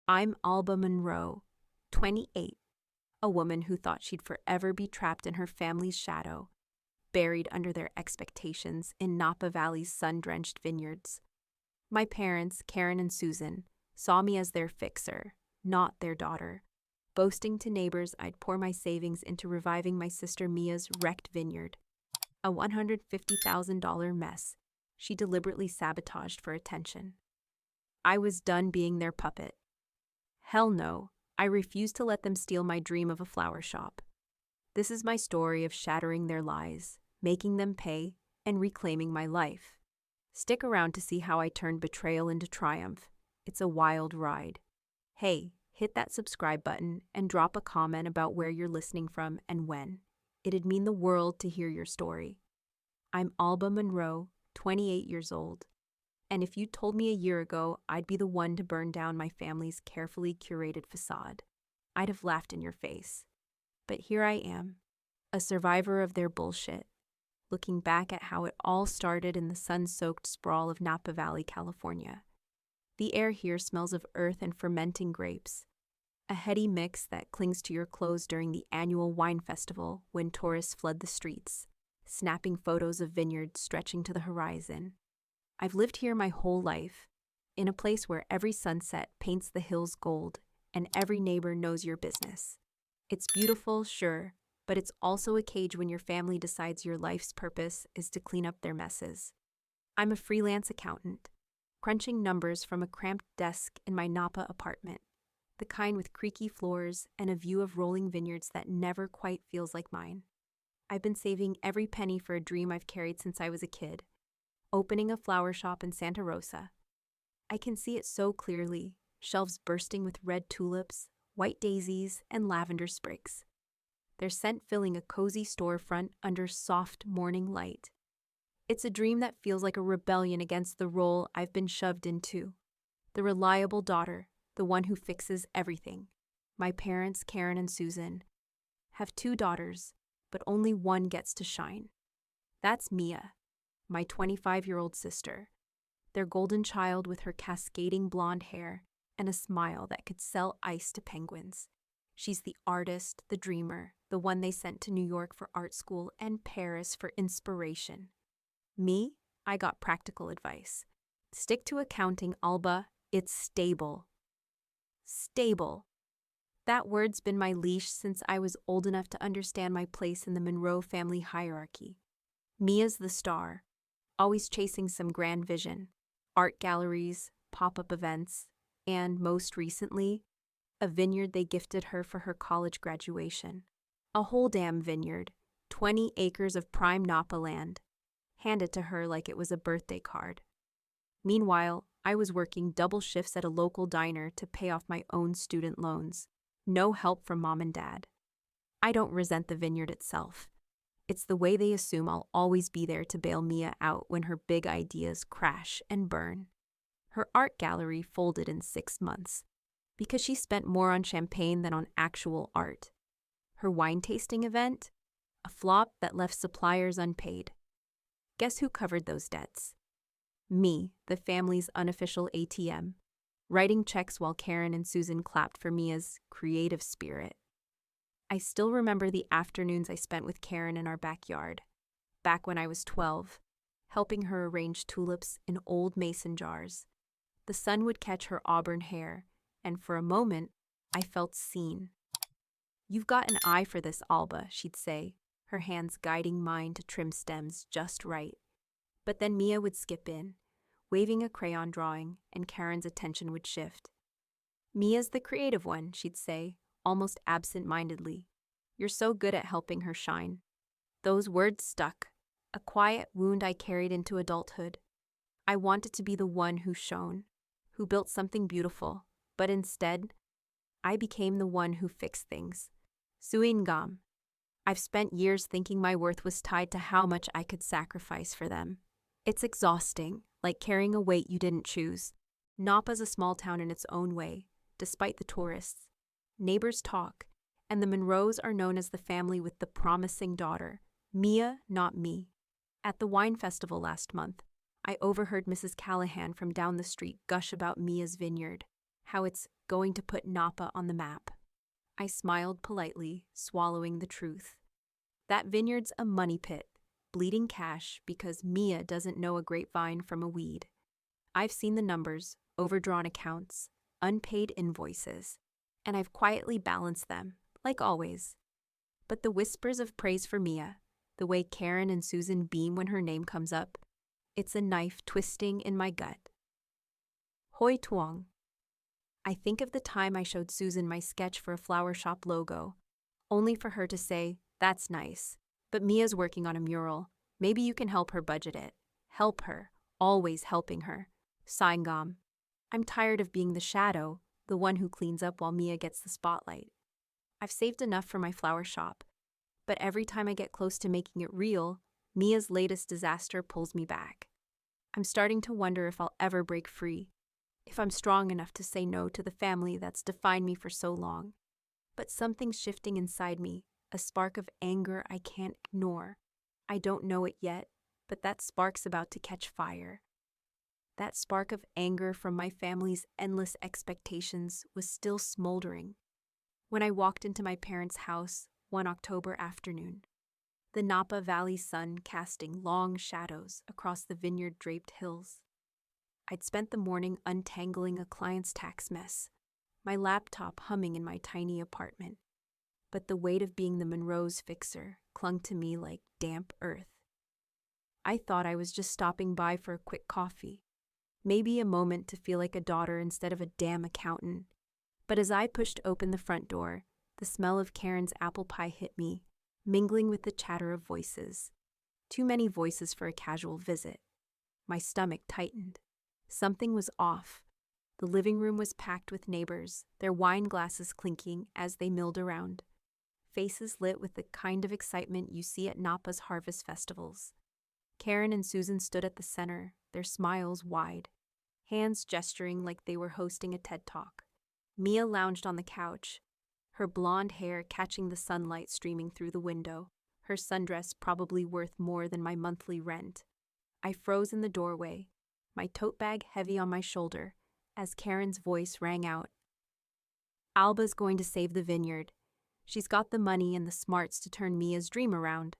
I'm Alba Monroe, 28, a woman who thought she'd forever be trapped in her family's shadow, buried under their expectations in Napa Valley's sun-drenched vineyards. My parents, Karen and Susan, saw me as their fixer, not their daughter, boasting to neighbors I'd pour my savings into reviving my sister Mia's wrecked vineyard, a $150,000 mess she deliberately sabotaged for attention. I was done being their puppet. Hell no, I refused to let them steal my dream of a flower shop. This is my story of shattering their lies, making them pay, and reclaiming my life. Stick around to see how I turned betrayal into triumph. It's a wild ride. Hey, hit that subscribe button and drop a comment about where you're listening from and when. It'd mean the world to hear your story. I'm Alba Monroe, 28 years old. And if you told me a year ago I'd be the one to burn down my family's carefully curated facade, I'd have laughed in your face. But here I am, a survivor of their bullshit, looking back at how it all started in the sun-soaked sprawl of Napa Valley, California. The air here smells of earth and fermenting grapes, a heady mix that clings to your clothes during the annual wine festival when tourists flood the streets, snapping photos of vineyards stretching to the horizon. I've lived here my whole life, in a place where every sunset paints the hills gold and every neighbor knows your business. It's beautiful, sure, but it's also a cage when your family decides your life's purpose is to clean up their messes. I'm a freelance accountant, crunching numbers from a cramped desk in my Napa apartment, the kind with creaky floors and a view of rolling vineyards that never quite feels like mine. I've been saving every penny for a dream I've carried since I was a kid, opening a flower shop in Santa Rosa. I can see it so clearly, shelves bursting with red tulips, white daisies, and lavender sprigs. Their scent filling a cozy storefront under soft morning light. It's a dream that feels like a rebellion against the role I've been shoved into. The reliable daughter, the one who fixes everything. My parents, Karen and Susan, have 2 daughters, but only one gets to shine. That's Mia, my 25-year-old sister, their golden child with her cascading blonde hair and a smile that could sell ice to penguins. She's the artist, the dreamer, the one they sent to New York for art school and Paris for inspiration. Me, I got practical advice. Stick to accounting, Alba. It's stable. Stable. That word's been my leash since I was old enough to understand my place in the Monroe family hierarchy. Mia's the star, always chasing some grand vision, art galleries, pop-up events, and, most recently, a vineyard they gifted her for her college graduation. A whole damn vineyard, 20 acres of prime Napa land, handed to her like it was a birthday card. Meanwhile, I was working double shifts at a local diner to pay off my own student loans. No help from mom and dad. I don't resent the vineyard itself. It's the way they assume I'll always be there to bail Mia out when her big ideas crash and burn. Her art gallery folded in 6 months because she spent more on champagne than on actual art. Her wine tasting event? A flop that left suppliers unpaid. Guess who covered those debts? Me, the family's unofficial ATM, writing checks while Karen and Susan clapped for Mia's creative spirit. I still remember the afternoons I spent with Karen in our backyard, back when I was 12, helping her arrange tulips in old mason jars. The sun would catch her auburn hair, and for a moment, I felt seen. "You've got an eye for this, Alba," she'd say, her hands guiding mine to trim stems just right. But then Mia would skip in, waving a crayon drawing, and Karen's attention would shift. "Mia's the creative one," she'd say, almost absent-mindedly. "You're so good at helping her shine." Those words stuck, a quiet wound I carried into adulthood. I wanted to be the one who shone, who built something beautiful, but instead, I became the one who fixed things. Suingam. I've spent years thinking my worth was tied to how much I could sacrifice for them. It's exhausting, like carrying a weight you didn't choose. Napa's a small town in its own way, despite the tourists. Neighbors talk, and the Monroes are known as the family with the promising daughter. Mia, not me. At the wine festival last month, I overheard Mrs. Callahan from down the street gush about Mia's vineyard. how it's going to put Napa on the map. I smiled politely, swallowing the truth. That vineyard's a money pit, bleeding cash because Mia doesn't know a grapevine from a weed. I've seen the numbers, overdrawn accounts, unpaid invoices, and I've quietly balanced them, like always. But the whispers of praise for Mia, the way Karen and Susan beam when her name comes up, it's a knife twisting in my gut. Hoi tuong. I think of the time I showed Susan my sketch for a flower shop logo, only for her to say, "That's nice, but Mia's working on a mural. Maybe you can help her budget it." Help her, always helping her. Sangam. I'm tired of being the shadow, the one who cleans up while Mia gets the spotlight. I've saved enough for my flower shop, but every time I get close to making it real, Mia's latest disaster pulls me back. I'm starting to wonder if I'll ever break free, if I'm strong enough to say no to the family that's defined me for so long. But something's shifting inside me, a spark of anger I can't ignore. I don't know it yet, but that spark's about to catch fire. That spark of anger from my family's endless expectations was still smoldering when I walked into my parents' house one October afternoon, the Napa Valley sun casting long shadows across the vineyard-draped hills. I'd spent the morning untangling a client's tax mess, my laptop humming in my tiny apartment, but the weight of being the Monroe's fixer clung to me like damp earth. I thought I was just stopping by for a quick coffee, maybe a moment to feel like a daughter instead of a damn accountant. But as I pushed open the front door, the smell of Karen's apple pie hit me, mingling with the chatter of voices. Too many voices for a casual visit. My stomach tightened. Something was off. The living room was packed with neighbors, their wine glasses clinking as they milled around. Faces lit with the kind of excitement you see at Napa's harvest festivals. Karen and Susan stood at the center, their smiles wide, hands gesturing like they were hosting a TED Talk. Mia lounged on the couch, her blonde hair catching the sunlight streaming through the window, her sundress probably worth more than my monthly rent. I froze in the doorway, my tote bag heavy on my shoulder, as Karen's voice rang out. Alba's going to save the vineyard. She's got the money and the smarts to turn Mia's dream around.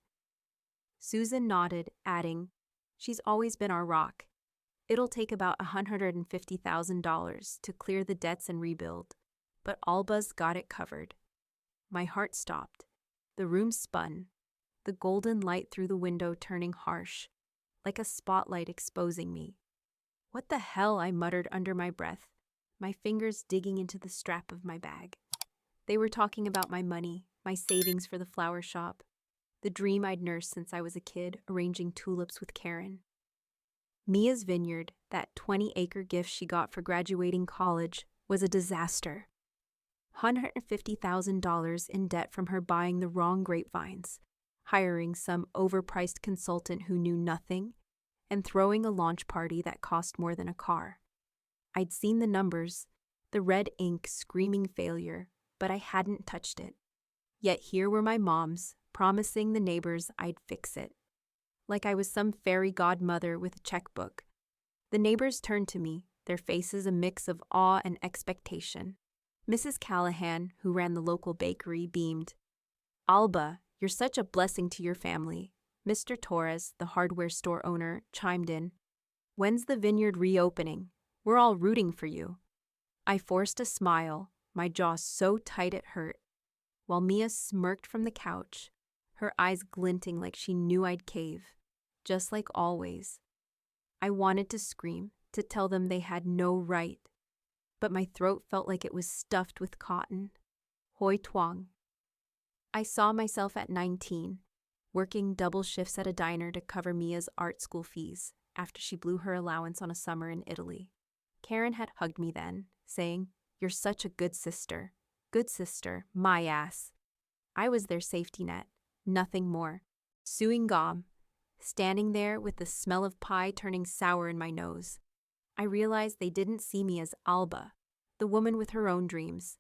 Susan nodded, adding, "She's always been our rock. It'll take about $150,000 to clear the debts and rebuild, but Alba's got it covered." My heart stopped. The room spun, the golden light through the window turning harsh, like a spotlight exposing me. "What the hell?" I muttered under my breath, my fingers digging into the strap of my bag. They were talking about my money, my savings for the flower shop, the dream I'd nursed since I was a kid, arranging tulips with Karen. Mia's vineyard, that 20-acre gift she got for graduating college, was a disaster. $150,000 in debt from her buying the wrong grapevines, hiring some overpriced consultant who knew nothing, and throwing a launch party that cost more than a car. I'd seen the numbers, the red ink screaming failure, but I hadn't touched it. Yet here were my moms, promising the neighbors I'd fix it. Like I was some fairy godmother with a checkbook. The neighbors turned to me, their faces a mix of awe and expectation. Mrs. Callahan, who ran the local bakery, beamed. "Alba, you're such a blessing to your family." Mr. Torres, the hardware store owner, chimed in. "When's the vineyard reopening? We're all rooting for you." I forced a smile, my jaw so tight it hurt, while Mia smirked from the couch, her eyes glinting like she knew I'd cave, just like always. I wanted to scream, to tell them they had no right, but my throat felt like it was stuffed with cotton. Hoi tuong. I saw myself at 19, working double shifts at a diner to cover Mia's art school fees after she blew her allowance on a summer in Italy. Karen had hugged me then, saying, "You're such a good sister." Good sister, my ass. I was their safety net, nothing more. Suing gom, standing there with the smell of pie turning sour in my nose. I realized they didn't see me as Alba, the woman with her own dreams.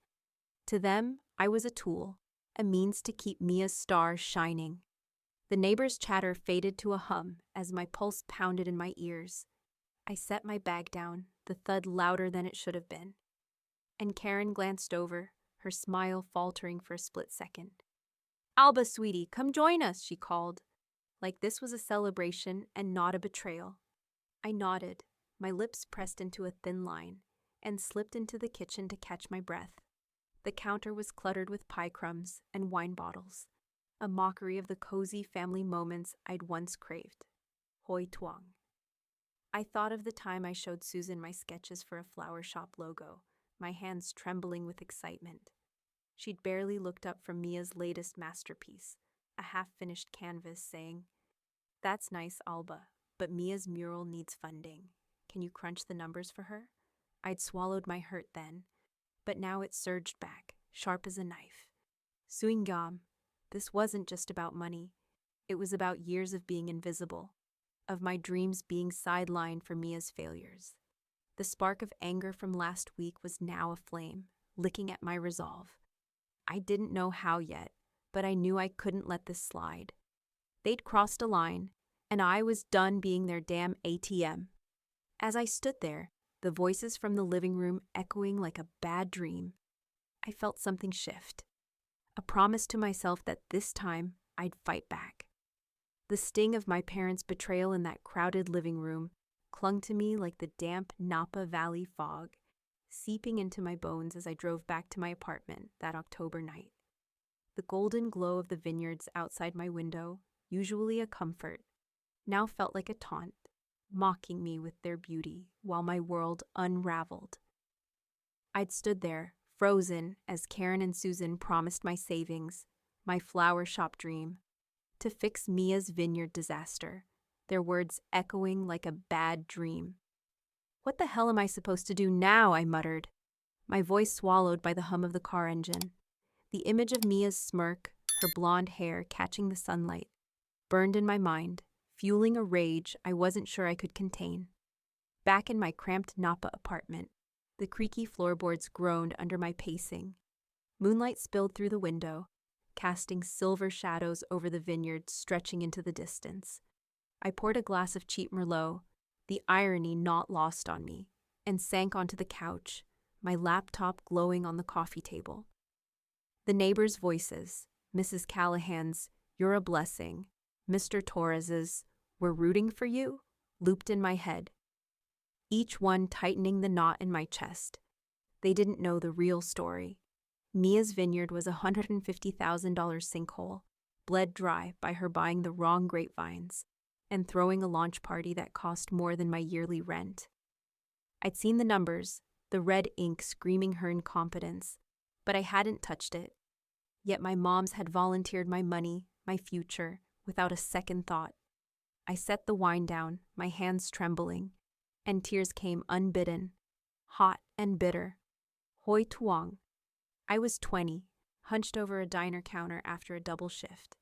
To them, I was a tool, a means to keep Mia's star shining. The neighbors' chatter faded to a hum as my pulse pounded in my ears. I set my bag down, the thud louder than it should have been. And Karen glanced over, her smile faltering for a split second. "Alba, sweetie, come join us," she called, like this was a celebration and not a betrayal. I nodded, my lips pressed into a thin line, and slipped into the kitchen to catch my breath. The counter was cluttered with pie crumbs and wine bottles, a mockery of the cozy family moments I'd once craved. Hoi tuang. I thought of the time I showed Susan my sketches for a flower shop logo, my hands trembling with excitement. She'd barely looked up from Mia's latest masterpiece, a half-finished canvas, saying, "That's nice, Alba, but Mia's mural needs funding. Can you crunch the numbers for her?" I'd swallowed my hurt then, but now it surged back, sharp as a knife. Suingam, this wasn't just about money. It was about years of being invisible, of my dreams being sidelined for Mia's failures. The spark of anger from last week was now aflame, licking at my resolve. I didn't know how yet, but I knew I couldn't let this slide. They'd crossed a line, and I was done being their damn ATM. As I stood there, the voices from the living room echoing like a bad dream, I felt something shift. A promise to myself that this time I'd fight back. The sting of my parents' betrayal in that crowded living room clung to me like the damp Napa Valley fog, seeping into my bones as I drove back to my apartment that October night. The golden glow of the vineyards outside my window, usually a comfort, now felt like a taunt, mocking me with their beauty while my world unraveled. I'd stood there, frozen, as Karen and Susan promised my savings, my flower shop dream, to fix Mia's vineyard disaster, their words echoing like a bad dream. "What the hell am I supposed to do now?" I muttered, my voice swallowed by the hum of the car engine. The image of Mia's smirk, her blonde hair catching the sunlight, burned in my mind, fueling a rage I wasn't sure I could contain. Back in my cramped Napa apartment, the creaky floorboards groaned under my pacing. Moonlight spilled through the window, casting silver shadows over the vineyard stretching into the distance. I poured a glass of cheap Merlot, the irony not lost on me, and sank onto the couch, my laptop glowing on the coffee table. The neighbors' voices, Mrs. Callahan's, "You're a blessing," Mr. Torres's, "We're rooting for you," looped in my head, each one tightening the knot in my chest. They didn't know the real story. Mia's vineyard was a $150,000 sinkhole, bled dry by her buying the wrong grapevines and throwing a launch party that cost more than my yearly rent. I'd seen the numbers, the red ink screaming her incompetence, but I hadn't touched it. Yet my moms had volunteered my money, my future, without a second thought. I set the wine down, my hands trembling, and tears came unbidden, hot and bitter. Hoi tuang. I was 20, hunched over a diner counter after a double shift,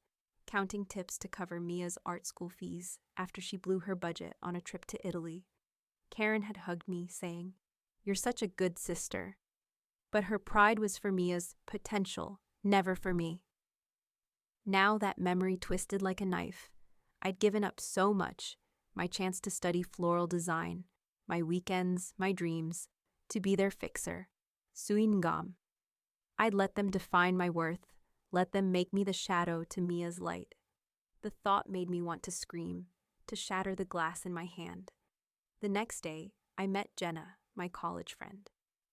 counting tips to cover Mia's art school fees after she blew her budget on a trip to Italy. Karen had hugged me, saying, "You're such a good sister." But her pride was for Mia's potential, never for me. Now that memory twisted like a knife. I'd given up so much, my chance to study floral design, my weekends, my dreams, to be their fixer. Suingam. I'd let them define my worth, let them make me the shadow to Mia's light. The thought made me want to scream, to shatter the glass in my hand. The next day, I met Jenna, my college friend,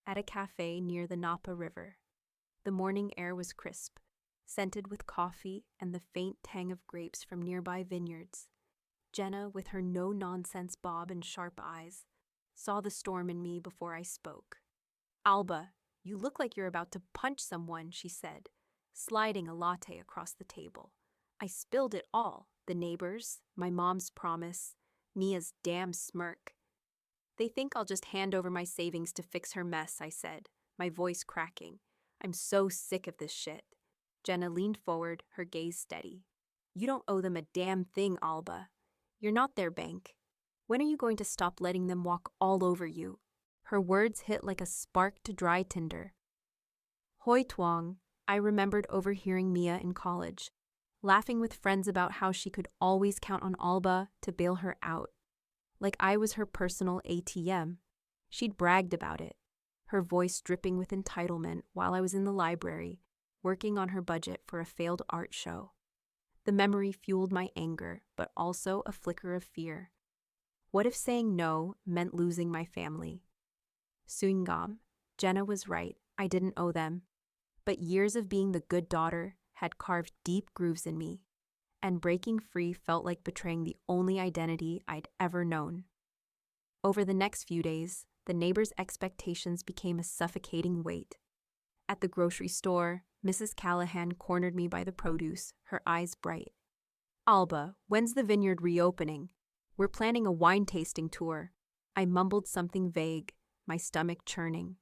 at a cafe near the Napa River. The morning air was crisp, scented with coffee and the faint tang of grapes from nearby vineyards. Jenna, with her no-nonsense bob and sharp eyes, saw the storm in me before I spoke. "Alba, you look like you're about to punch someone," she said, sliding a latte across the table. I spilled it all, the neighbors, my mom's promise, Mia's damn smirk. "They think I'll just hand over my savings to fix her mess," I said, my voice cracking. "I'm so sick of this shit." Jenna leaned forward, her gaze steady. "You don't owe them a damn thing, Alba. You're not their bank. When are you going to stop letting them walk all over you?" Her words hit like a spark to dry tinder. Hoi tuang, I remembered overhearing Mia in college, laughing with friends about how she could always count on Alba to bail her out. Like I was her personal ATM. She'd bragged about it. her voice dripping with entitlement while I was in the library, working on her budget for a failed art show. The memory fueled my anger, but also a flicker of fear. What if saying no meant losing my family? Suingam, Jenna was right, I didn't owe them. But years of being the good daughter had carved deep grooves in me, and breaking free felt like betraying the only identity I'd ever known. Over the next few days, the neighbors' expectations became a suffocating weight. At the grocery store, Mrs. Callahan cornered me by the produce, her eyes bright. "Alba, when's the vineyard reopening? We're planning a wine tasting tour." I mumbled something vague, my stomach churning.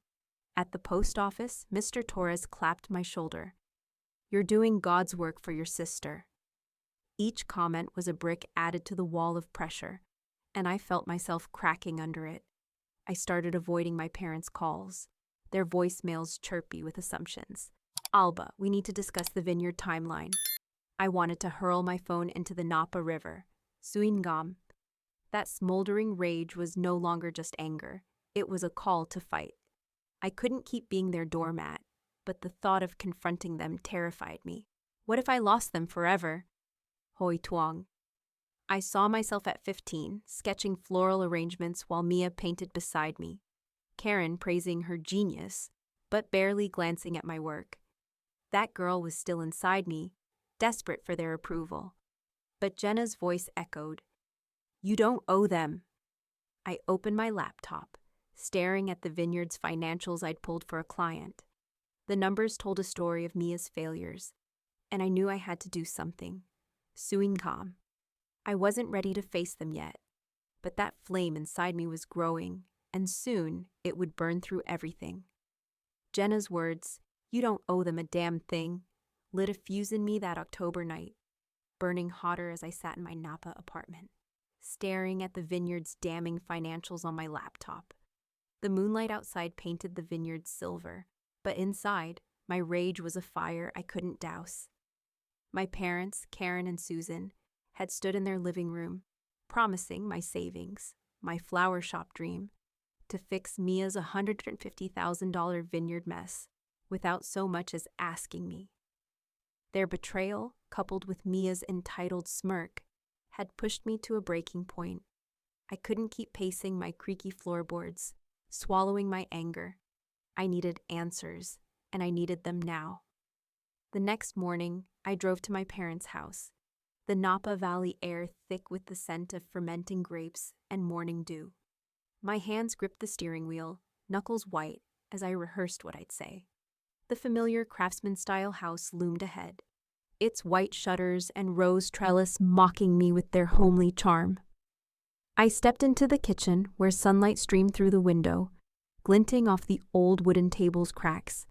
At the post office, Mr. Torres clapped my shoulder. "You're doing God's work for your sister." Each comment was a brick added to the wall of pressure, and I felt myself cracking under it. I started avoiding my parents' calls, their voicemails chirpy with assumptions. "Alba, we need to discuss the vineyard timeline." I wanted to hurl my phone into the Napa River. Suingam. That smoldering rage was no longer just anger. It was a call to fight. I couldn't keep being their doormat, but the thought of confronting them terrified me. What if I lost them forever? Hoi tuong. I saw myself at 15, sketching floral arrangements while Mia painted beside me. Karen praising her genius, but barely glancing at my work. That girl was still inside me, desperate for their approval. But Jenna's voice echoed, "You don't owe them." I opened my laptop, staring at the vineyard's financials I'd pulled for a client. The numbers told a story of Mia's failures, and I knew I had to do something. Suingam. I wasn't ready to face them yet, but that flame inside me was growing, and soon it would burn through everything. Jenna's words, "You don't owe them a damn thing," lit a fuse in me that October night, burning hotter as I sat in my Napa apartment, staring at the vineyard's damning financials on my laptop. The moonlight outside painted the vineyard silver, but inside, my rage was a fire I couldn't douse. My parents, Karen and Susan, had stood in their living room, promising my savings, my flower shop dream, to fix Mia's $150,000 vineyard mess without so much as asking me. Their betrayal, coupled with Mia's entitled smirk, had pushed me to a breaking point. I couldn't keep pacing my creaky floorboards, swallowing my anger. I needed answers, and I needed them now. The next morning, I drove to my parents' house, the Napa Valley air thick with the scent of fermenting grapes and morning dew. My hands gripped the steering wheel, knuckles white, as I rehearsed what I'd say. The familiar craftsman-style house loomed ahead, its white shutters and rose trellis mocking me with their homely charm. I stepped into the kitchen where sunlight streamed through the window, glinting off the old wooden table's cracks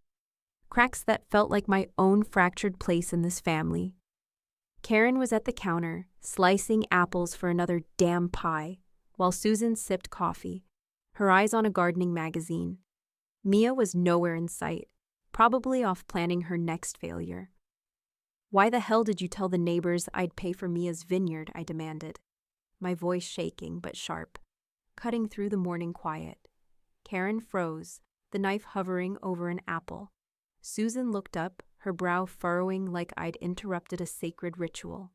that felt like my own fractured place in this family. Karen was at the counter, slicing apples for another damn pie, while Susan sipped coffee, her eyes on a gardening magazine. Mia was nowhere in sight, probably off planning her next failure. "Why the hell did you tell the neighbors I'd pay for Mia's vineyard?" I demanded, my voice shaking but sharp, cutting through the morning quiet. Karen froze, the knife hovering over an apple. Susan looked up, her brow furrowing like I'd interrupted a sacred ritual.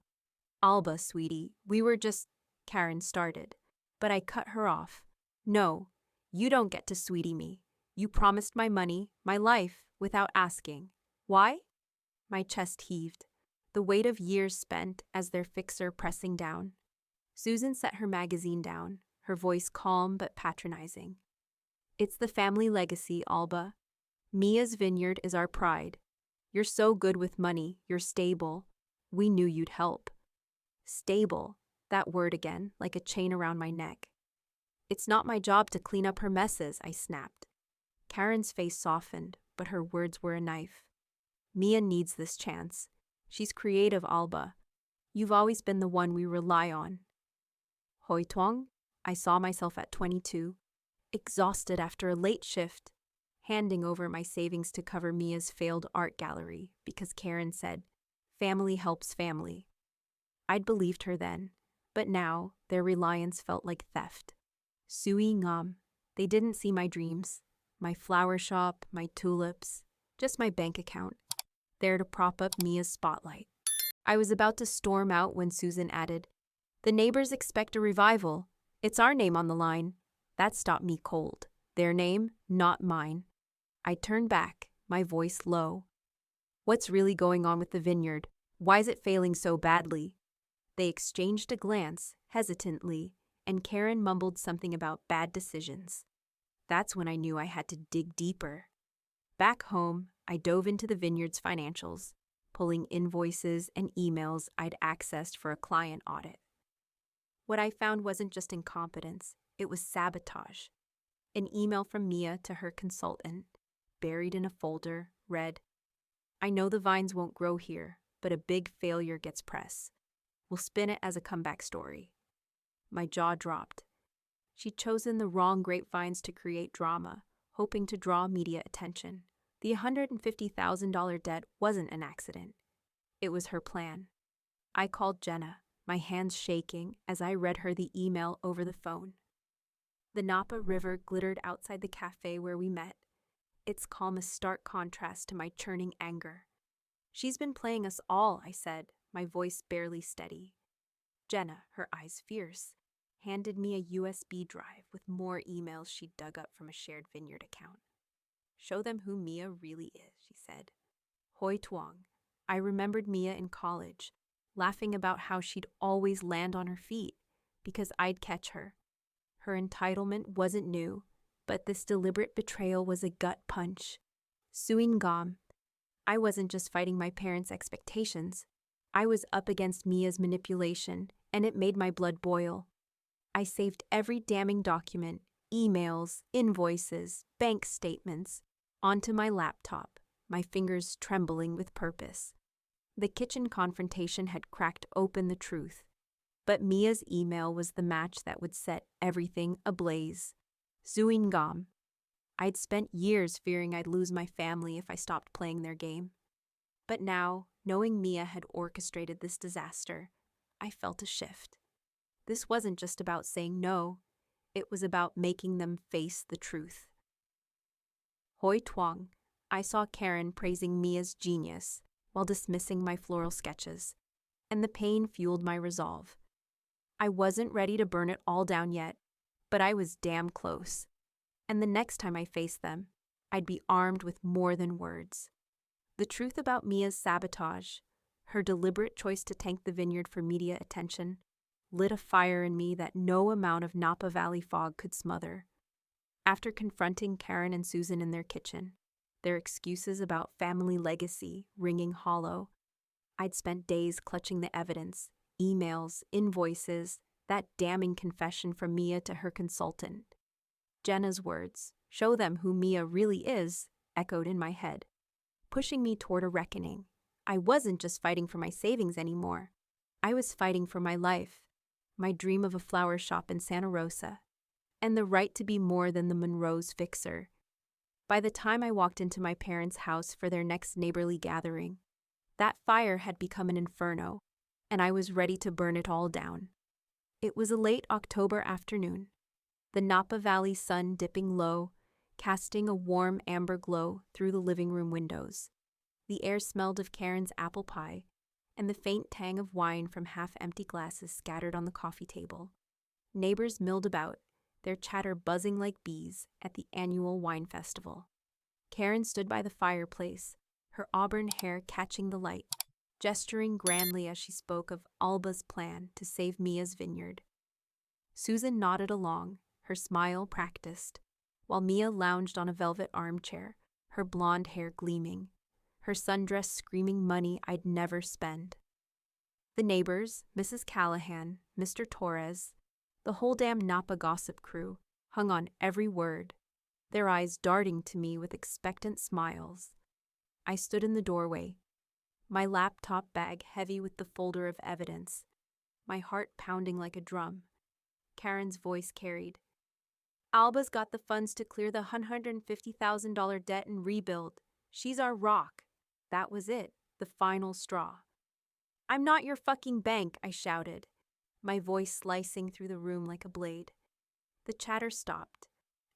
"Alba, sweetie, we were just—" Karen started, but I cut her off. "No, you don't get to sweetie me. You promised my money, my life, without asking. Why?" My chest heaved, the weight of years spent as their fixer pressing down. Susan set her magazine down, her voice calm but patronizing. "It's the family legacy, Alba. Mia's vineyard is our pride. You're so good with money, you're stable. We knew you'd help." Stable, that word again, like a chain around my neck. "It's not my job to clean up her messes," I snapped. Karen's face softened, but her words were a knife. "Mia needs this chance. She's creative, Alba. You've always been the one we rely on." Hoi tuong, I saw myself at 22, exhausted after a late shift, handing over my savings to cover Mia's failed art gallery because Karen said, "Family helps family." I'd believed her then, but now their reliance felt like theft. Sui ngam, they didn't see my dreams, My flower shop, my tulips, just my bank account, there to prop up Mia's spotlight. I was about to storm out when Susan added, "The neighbors expect a revival. It's our name on the line." That stopped me cold. Their name, not mine. I turned back, my voice low. "What's really going on with the vineyard? Why is it failing so badly?" They exchanged a glance, hesitantly, and Karen mumbled something about bad decisions. That's when I knew I had to dig deeper. Back home, I dove into the vineyard's financials, pulling invoices and emails I'd accessed for a client audit. What I found wasn't just incompetence, it was sabotage. An email from Mia to her consultant, buried in a folder, read, "I know the vines won't grow here, but a big failure gets press. We'll spin it as a comeback story." My jaw dropped. She'd chosen the wrong grapevines to create drama, hoping to draw media attention. The $150,000 debt wasn't an accident. It was her plan. I called Jenna, my hands shaking as I read her the email over the phone. The Napa River glittered outside the cafe where we met, its calm a stark contrast to my churning anger. "She's been playing us all," I said, my voice barely steady. Jenna, her eyes fierce, handed me a USB drive with more emails she'd dug up from a shared Vineyard account. "Show them who Mia really is," she said. Hoi Tuong. I remembered Mia in college, laughing about how she'd always land on her feet because I'd catch her. Her entitlement wasn't new, but this deliberate betrayal was a gut punch. Suing Gam. I wasn't just fighting my parents' expectations. I was up against Mia's manipulation, and it made my blood boil. I saved every damning document, emails, invoices, bank statements, onto my laptop, my fingers trembling with purpose. The kitchen confrontation had cracked open the truth, but Mia's email was the match that would set everything ablaze. Zuingam. I'd spent years fearing I'd lose my family if I stopped playing their game. But now, knowing Mia had orchestrated this disaster, I felt a shift. This wasn't just about saying no, it was about making them face the truth. Hoi Tuong. I saw Karen praising Mia's genius while dismissing my floral sketches, and the pain fueled my resolve. I wasn't ready to burn it all down yet, but I was damn close. And the next time I faced them, I'd be armed with more than words. The truth about Mia's sabotage, her deliberate choice to tank the vineyard for media attention, lit a fire in me that no amount of Napa Valley fog could smother. After confronting Karen and Susan in their kitchen, their excuses about family legacy ringing hollow, I'd spent days clutching the evidence, emails, invoices, that damning confession from Mia to her consultant. Jenna's words, "Show them who Mia really is," echoed in my head, pushing me toward a reckoning. I wasn't just fighting for my savings anymore. I was fighting for my life, my dream of a flower shop in Santa Rosa, and the right to be more than the Monroe's fixer. By the time I walked into my parents' house for their next neighborly gathering, that fire had become an inferno, and I was ready to burn it all down. It was a late October afternoon, the Napa Valley sun dipping low, casting a warm amber glow through the living room windows. The air smelled of Karen's apple pie, and the faint tang of wine from half-empty glasses scattered on the coffee table. Neighbors milled about, their chatter buzzing like bees at the annual wine festival. Karen stood by the fireplace, her auburn hair catching the light, gesturing grandly as she spoke of Alba's plan to save Mia's vineyard. Susan nodded along, her smile practiced, while Mia lounged on a velvet armchair, her blonde hair gleaming, her sundress screaming money I'd never spend. The neighbors, Mrs. Callahan, Mr. Torres, the whole damn Napa gossip crew, hung on every word, their eyes darting to me with expectant smiles. I stood in the doorway, my laptop bag heavy with the folder of evidence, my heart pounding like a drum. Karen's voice carried, "Alba's got the funds to clear the $150,000 debt and rebuild. She's our rock." That was it, the final straw. "I'm not your fucking bank," I shouted, my voice slicing through the room like a blade. The chatter stopped.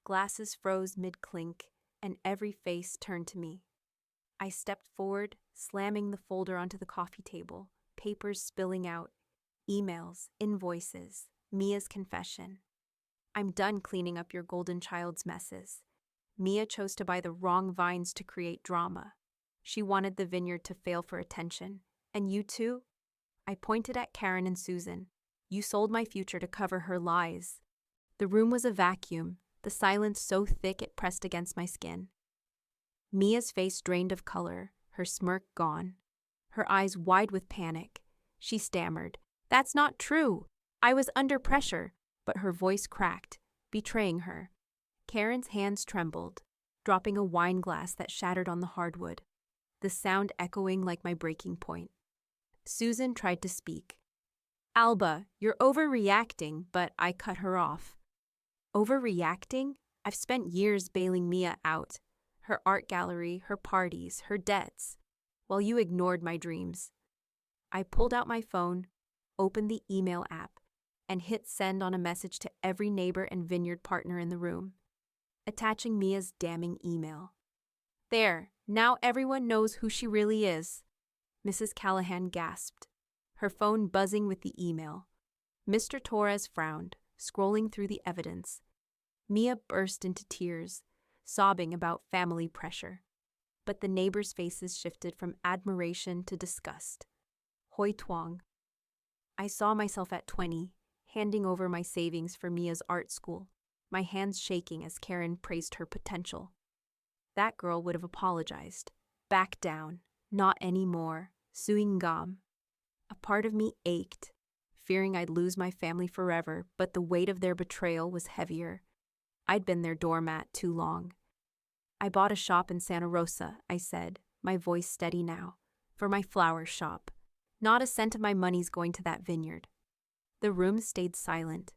Glasses froze mid-clink, and every face turned to me. I stepped forward, slamming the folder onto the coffee table, papers spilling out, emails, invoices, Mia's confession. I'm done cleaning up your golden child's messes. Mia chose to buy the wrong vines to create drama. She wanted the vineyard to fail for attention. And you too? I pointed at Karen and Susan. You sold my future to cover her lies. The room was a vacuum, the silence so thick it pressed against my skin. Mia's face drained of color, her smirk gone. Her eyes wide with panic. She stammered, "That's not true. I was under pressure," but her voice cracked, betraying her. Karen's hands trembled, dropping a wine glass that shattered on the hardwood, the sound echoing like my breaking point. Susan tried to speak. "Alba, you're overreacting," but I cut her off. Overreacting? I've spent years bailing Mia out. Her art gallery, her parties, her debts, while you ignored my dreams. I pulled out my phone, opened the email app, and hit send on a message to every neighbor and vineyard partner in the room, attaching Mia's damning email. There, now everyone knows who she really is. Mrs. Callahan gasped, her phone buzzing with the email. Mr. Torres frowned, scrolling through the evidence. Mia burst into tears, sobbing about family pressure. But the neighbors' faces shifted from admiration to disgust. Hoi Tuong. I saw myself at 20, handing over my savings for Mia's art school, my hands shaking as Karen praised her potential. That girl would have apologized. Back down. Not anymore. Suing gam. A part of me ached, fearing I'd lose my family forever, but the weight of their betrayal was heavier. I'd been their doormat too long. I bought a shop in Santa Rosa, I said, my voice steady now, for my flower shop. Not a cent of my money's going to that vineyard. The room stayed silent,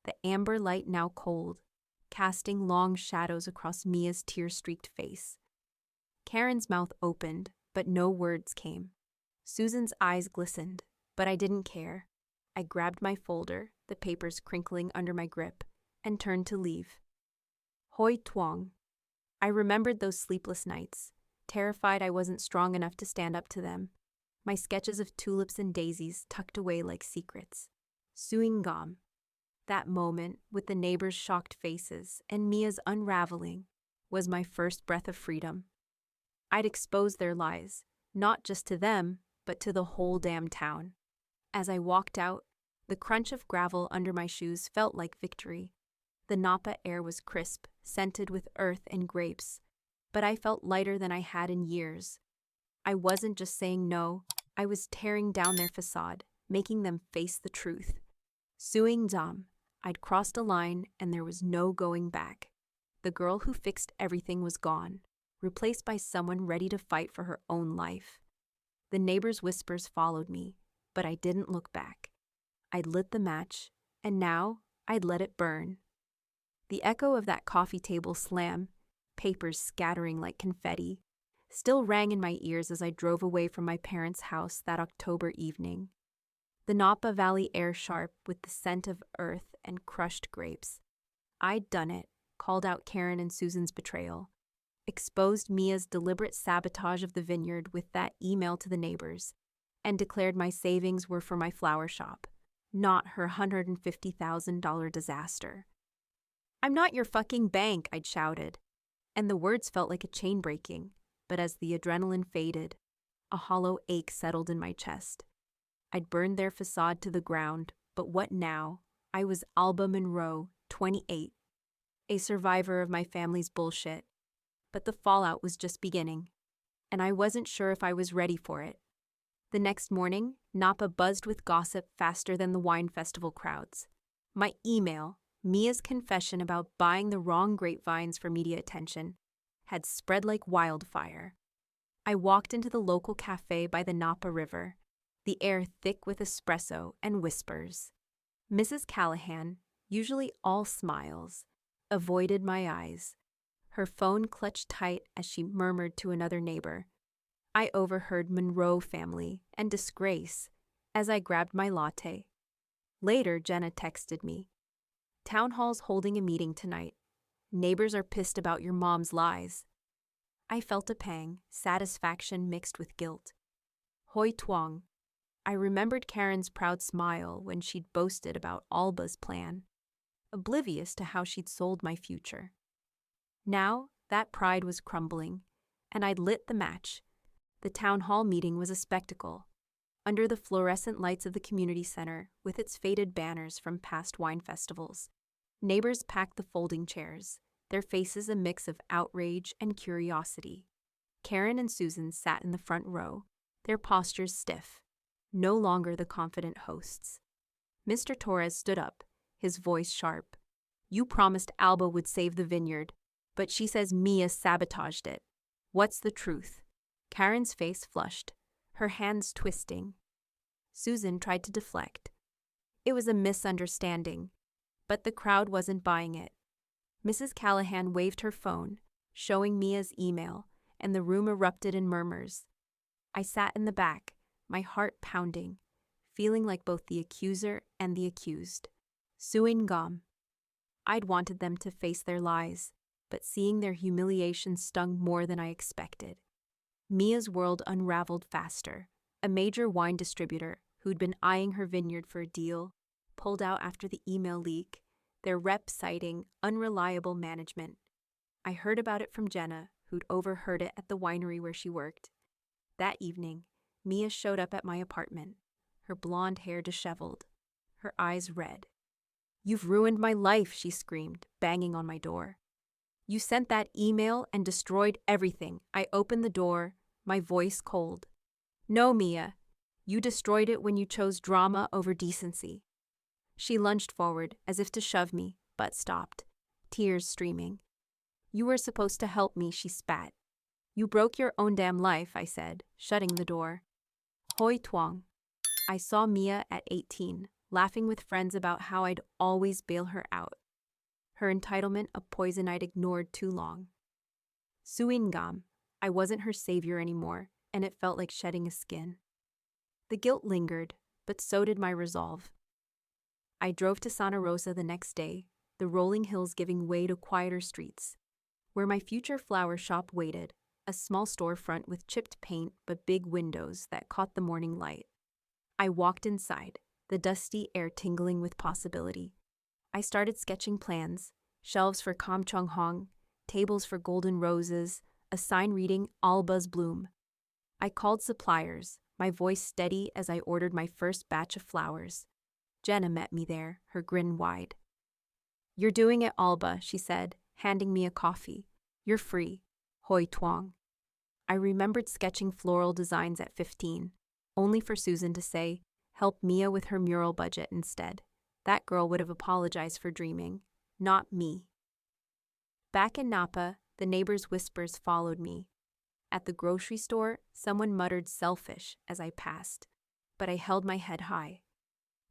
the amber light now cold, casting long shadows across Mia's tear-streaked face. Karen's mouth opened, but no words came. Susan's eyes glistened, but I didn't care. I grabbed my folder, the papers crinkling under my grip, and turned to leave. Hoi Tuong. I remembered those sleepless nights, terrified I wasn't strong enough to stand up to them, my sketches of tulips and daisies tucked away like secrets. Suing gam. That moment, with the neighbors' shocked faces and Mia's unraveling, was my first breath of freedom. I'd exposed their lies, not just to them, but to the whole damn town. As I walked out, the crunch of gravel under my shoes felt like victory. The Napa air was crisp, scented with earth and grapes, but I felt lighter than I had in years. I wasn't just saying no, I was tearing down their facade, making them face the truth. Suing dam, I'd crossed a line and there was no going back. The girl who fixed everything was gone, replaced by someone ready to fight for her own life. The neighbors' whispers followed me, but I didn't look back. I'd lit the match, and now I'd let it burn. The echo of that coffee table slam, papers scattering like confetti, still rang in my ears as I drove away from my parents' house that October evening. The Napa Valley air sharp with the scent of earth and crushed grapes. I'd done it, called out Karen and Susan's betrayal, exposed Mia's deliberate sabotage of the vineyard with that email to the neighbors, and declared my savings were for my flower shop, not her $150,000 disaster. I'm not your fucking bank, I'd shouted, and the words felt like a chain breaking, but as the adrenaline faded, a hollow ache settled in my chest. I'd burned their facade to the ground, but what now? I was Alba Monroe, 28, a survivor of my family's bullshit, but the fallout was just beginning, and I wasn't sure if I was ready for it. The next morning, Napa buzzed with gossip faster than the wine festival crowds. My email, Mia's confession about buying the wrong grapevines for media attention, had spread like wildfire. I walked into the local cafe by the Napa River, the air thick with espresso and whispers. Mrs. Callahan, usually all smiles, avoided my eyes, her phone clutched tight as she murmured to another neighbor. I overheard Monroe family and disgrace as I grabbed my latte. Later, Jenna texted me. Town hall's holding a meeting tonight. Neighbors are pissed about your mom's lies. I felt a pang, satisfaction mixed with guilt. Hoi Tuong. I remembered Karen's proud smile when she'd boasted about Alba's plan, oblivious to how she'd sold my future. Now, that pride was crumbling, and I'd lit the match. The town hall meeting was a spectacle. Under the fluorescent lights of the community center, with its faded banners from past wine festivals, neighbors packed the folding chairs, their faces a mix of outrage and curiosity. Karen and Susan sat in the front row, their postures stiff, no longer the confident hosts. Mr. Torres stood up, his voice sharp. You promised Alba would save the vineyard, but she says Mia sabotaged it. What's the truth? Karen's face flushed, her hands twisting. Susan tried to deflect. It was a misunderstanding, but the crowd wasn't buying it. Mrs. Callahan waved her phone, showing Mia's email, and the room erupted in murmurs. I sat in the back, my heart pounding, feeling like both the accuser and the accused. Suing Gom. I'd wanted them to face their lies, but seeing their humiliation stung more than I expected. Mia's world unraveled faster. A major wine distributor, who'd been eyeing her vineyard for a deal, pulled out after the email leak, their rep citing unreliable management. I heard about it from Jenna, who'd overheard it at the winery where she worked. That evening, Mia showed up at my apartment, her blonde hair disheveled, her eyes red. You've ruined my life, she screamed, banging on my door. You sent that email and destroyed everything. I opened the door, my voice cold. No, Mia. You destroyed it when you chose drama over decency. She lunged forward, as if to shove me, but stopped, tears streaming. You were supposed to help me, she spat. You broke your own damn life, I said, shutting the door. Hoi Tuong. I saw Mia at 18, laughing with friends about how I'd always bail her out. Her entitlement a poison I'd ignored too long. Suingam. I wasn't her savior anymore, and it felt like shedding a skin. The guilt lingered, but so did my resolve. I drove to Santa Rosa the next day, the rolling hills giving way to quieter streets, where my future flower shop waited, a small storefront with chipped paint but big windows that caught the morning light. I walked inside, the dusty air tingling with possibility. I started sketching plans, shelves for Kam Chung Hong, tables for golden roses, a sign reading Alba's bloom. I called suppliers, my voice steady as I ordered my first batch of flowers. Jenna met me there, her grin wide. You're doing it, Alba, she said, handing me a coffee. You're free. Hoi Tuong. I remembered sketching floral designs at 15, only for Susan to say, help Mia with her mural budget instead. That girl would have apologized for dreaming, not me. Back in Napa, the neighbors' whispers followed me. At the grocery store, someone muttered selfish as I passed, but I held my head high.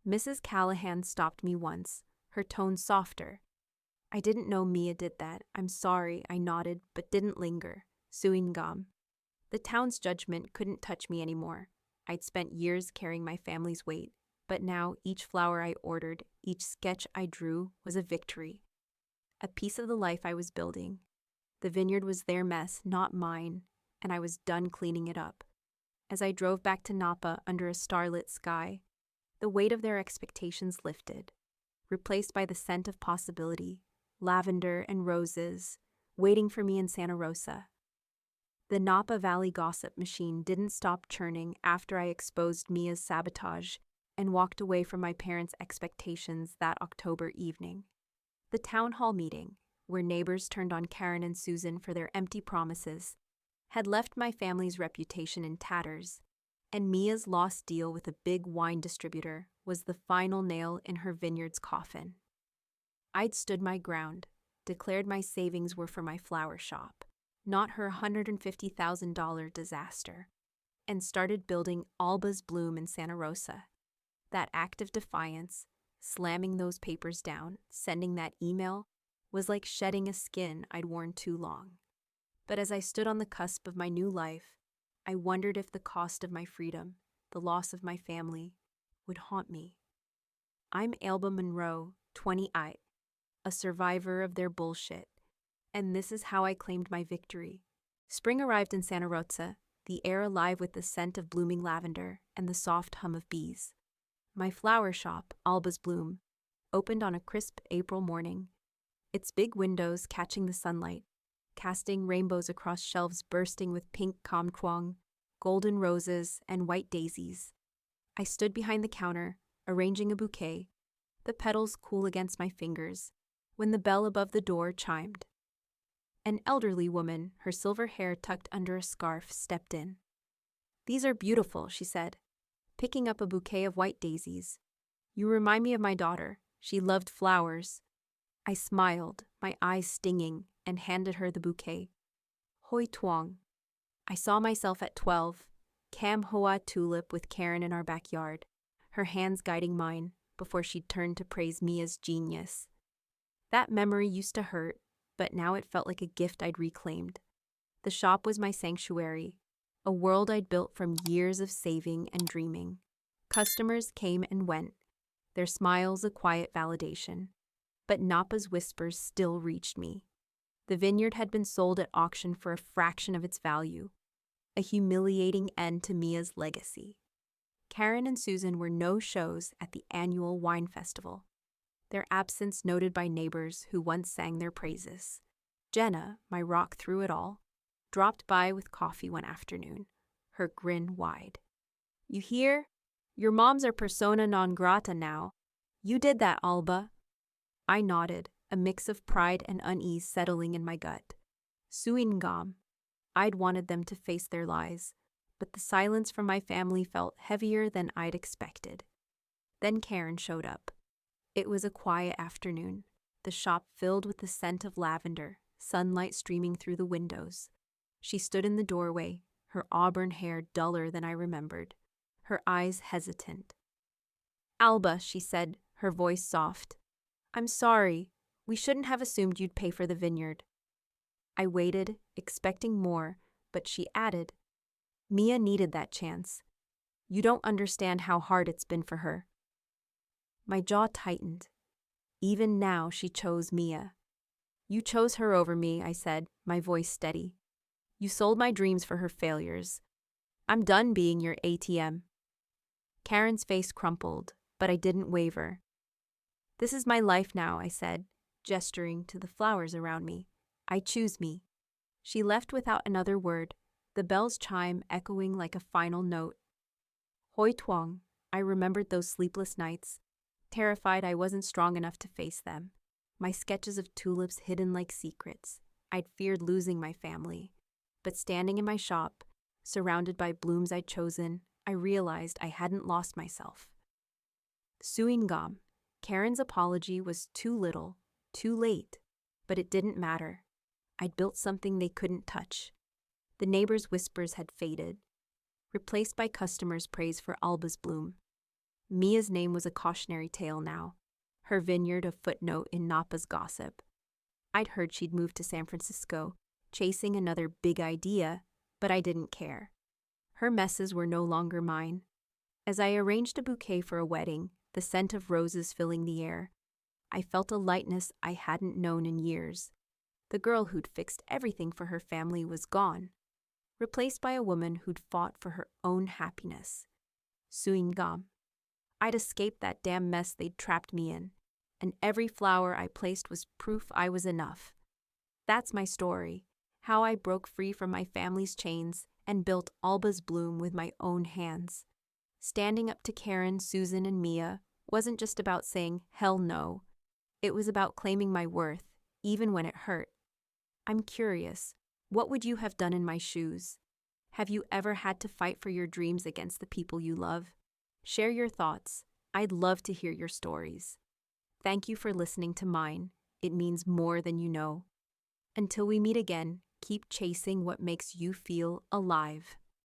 Mrs. Callahan stopped me once, her tone softer. I didn't know Mia did that. I'm sorry, I nodded, but didn't linger. Suing Gam. The town's judgment couldn't touch me anymore. I'd spent years carrying my family's weight, but now each flower I ordered, each sketch I drew was a victory. A piece of the life I was building. The vineyard was their mess, not mine, and I was done cleaning it up. As I drove back to Napa under a starlit sky, the weight of their expectations lifted, replaced by the scent of possibility, lavender and roses, waiting for me in Santa Rosa. The Napa Valley gossip machine didn't stop churning after I exposed Mia's sabotage and walked away from my parents' expectations that October evening. The town hall meeting, where neighbors turned on Karen and Susan for their empty promises, had left my family's reputation in tatters, and Mia's lost deal with a big wine distributor was the final nail in her vineyard's coffin. I'd stood my ground, declared my savings were for my flower shop, not her $150,000 disaster, and started building Alba's bloom in Santa Rosa. That act of defiance, slamming those papers down, sending that email, was like shedding a skin I'd worn too long. But as I stood on the cusp of my new life, I wondered if the cost of my freedom, the loss of my family, would haunt me. I'm Alba Monroe, 28, a survivor of their bullshit, And this is how I claimed my victory. Spring arrived in Santa Rosa, the air alive with the scent of blooming lavender and the soft hum of bees. My flower shop, Alba's Bloom, opened on a crisp April morning, its big windows catching the sunlight, casting rainbows across shelves bursting with pink kamkwang, golden roses, and white daisies. I stood behind the counter, arranging a bouquet, the petals cool against my fingers, when the bell above the door chimed. An elderly woman, her silver hair tucked under a scarf, stepped in. "These are beautiful," she said, picking up a bouquet of white daisies. "You remind me of my daughter. She loved flowers." I smiled, my eyes stinging, and handed her the bouquet. Hoi Tuong. I saw myself at 12, Cam Hoa tulip with Karen in our backyard, her hands guiding mine before she'd turned to praise Mia's genius. That memory used to hurt, but now it felt like a gift I'd reclaimed. The shop was my sanctuary, a world I'd built from years of saving and dreaming. Customers came and went, their smiles a quiet validation. But Napa's whispers still reached me. The vineyard had been sold at auction for a fraction of its value, a humiliating end to Mia's legacy. Karen and Susan were no-shows at the annual wine festival, their absence noted by neighbors who once sang their praises. Jenna, my rock through it all, dropped by with coffee one afternoon, her grin wide. "You hear? Your moms are persona non grata now. You did that, Alba." I nodded, a mix of pride and unease settling in my gut. Suingam. I'd wanted them to face their lies, but the silence from my family felt heavier than I'd expected. Then Karen showed up. It was a quiet afternoon, the shop filled with the scent of lavender, sunlight streaming through the windows. She stood in the doorway, her auburn hair duller than I remembered, her eyes hesitant. "Alba," she said, her voice soft. "I'm sorry. We shouldn't have assumed you'd pay for the vineyard." I waited, expecting more, but she added, "Mia needed that chance. You don't understand how hard it's been for her." My jaw tightened. Even now, she chose Mia. "You chose her over me," I said, my voice steady. "You sold my dreams for her failures. I'm done being your ATM." Karen's face crumpled, but I didn't waver. "This is my life now," I said, gesturing to the flowers around me. "I choose me." She left without another word, the bell's chime echoing like a final note. Hoi Tuong, I remembered those sleepless nights, terrified I wasn't strong enough to face them. My sketches of tulips hidden like secrets. I'd feared losing my family. But standing in my shop, surrounded by blooms I'd chosen, I realized I hadn't lost myself. Suingam. Karen's apology was too little, too late, but it didn't matter. I'd built something they couldn't touch. The neighbors' whispers had faded, replaced by customers' praise for Alba's Bloom. Mia's name was a cautionary tale now, her vineyard a footnote in Napa's gossip. I'd heard she'd moved to San Francisco, chasing another big idea, but I didn't care. Her messes were no longer mine. As I arranged a bouquet for a wedding, the scent of roses filling the air, I felt a lightness I hadn't known in years. The girl who'd fixed everything for her family was gone, replaced by a woman who'd fought for her own happiness. Suingam. I'd escaped that damn mess they'd trapped me in, and every flower I placed was proof I was enough. That's my story, how I broke free from my family's chains and built Alba's Bloom with my own hands. Standing up to Karen, Susan, and Mia wasn't just about saying, hell no. It was about claiming my worth, even when it hurt. I'm curious, what would you have done in my shoes? Have you ever had to fight for your dreams against the people you love? Share your thoughts. I'd love to hear your stories. Thank you for listening to mine. It means more than you know. Until we meet again, keep chasing what makes you feel alive.